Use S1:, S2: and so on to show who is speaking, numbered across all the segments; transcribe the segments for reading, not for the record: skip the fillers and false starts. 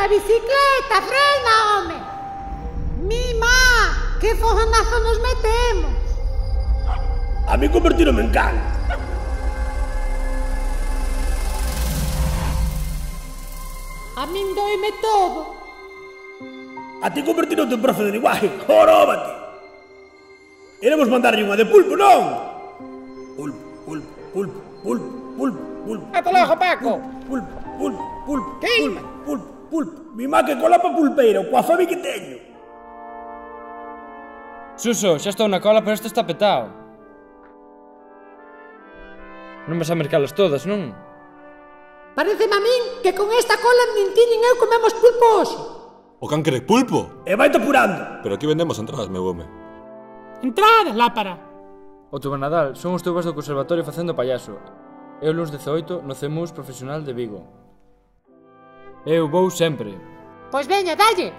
S1: a bicicleta, frena, home! Mima, que fogonazo nos metemos!
S2: A mí convertironme en can.
S1: A min doime todo.
S2: A ti convertironte en profe de linguaje. Joróbate. Iremos mandarlle unha de pulpo, non? Pulpo, pulpo, pulpo, pulpo, pulpo, pulpo.
S3: Ata logo, Paco.
S2: Pulpo, pulpo, pulpo,
S3: Queima.
S2: pulpo, pulpo. Mi má que cola pa pulpeira, coa fame que teño.
S4: Suso, xa estou na cola, pero isto está petado. Non vas a mercalas todas, non?
S1: Pareceme a min que con esta cola nin ti nin eu comemos pulpo hoxe.
S5: O can quere pulpo?
S2: E vai-te apurando.
S5: Pero aquí vendemos entradas, meu home.
S3: Entradas, lápara.
S4: O tuba Nadal son os tubas do conservatorio facendo payaso. E o luns 18 no CEMUS profesional de Vigo. Eu vou sempre.
S1: Pois veña, dalle.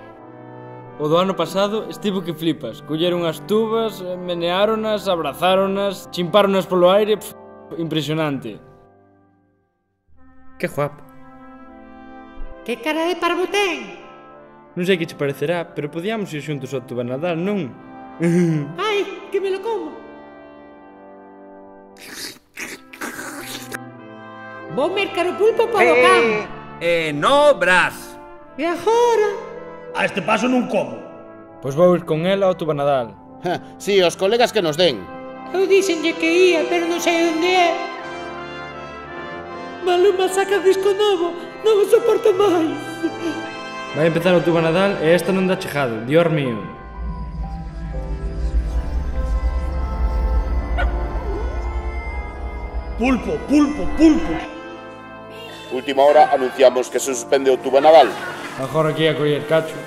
S4: O do ano pasado estivo que flipas. Colleron as tubas, meneáronas, abrazáronas, chimpáronas polo aire. Impresionante. Que guapo.
S1: Que cara de parvo ten?
S4: Non sei que che parecerá, pero podíamos ir xuntos ao tuba Nadal, non?
S1: Ai, que me lo como. Vou mercar o pulpo polo can.
S6: No, Brás.
S1: E agora?
S2: A este paso non como.
S4: Pois vou ir con ela ao tuba Nadal.
S7: Si, os colegas que nos den.
S1: Eu díxenlle que ia, pero non sei onde é. Maluma saca disco novo, non o soporto máis.
S4: Vai empezar o tuba Nadal e esta non dá chegado, Dios mío.
S2: Pulpo, pulpo, pulpo.
S7: Última hora anunciamos que se suspende o tuba Nadal.
S4: Agora aquí a coller cacho.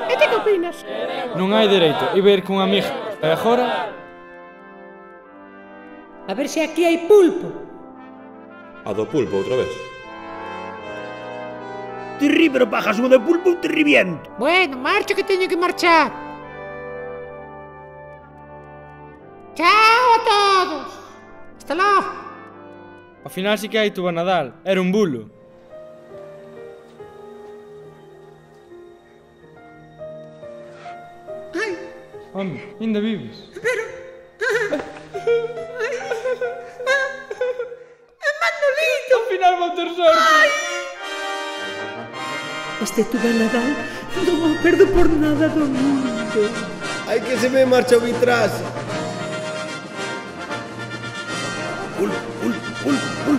S1: E ti que opinas?
S4: Non hai dereito, iba a ir cunha amiga. E agora?
S1: A ver se aquí hai pulpo.
S5: A do pulpo outra vez.
S2: Ti ri, pero pajas unha de pulpo ou te riviento.
S1: Bueno, marcho que teño que marchar. Chao a todos. Hasta logo.
S4: Ao final sí que hai tuba Nadal, era un bulo.
S1: Ai,
S4: Home, ainda vives.
S1: Manolito.
S4: Ao final vou ter sorte.
S1: Este tuba Nadal non o perdo por nada do mundo.
S8: Hai que se me marcha o vitraxe.
S2: Pulpo, pulpo, pulpo, pulpo.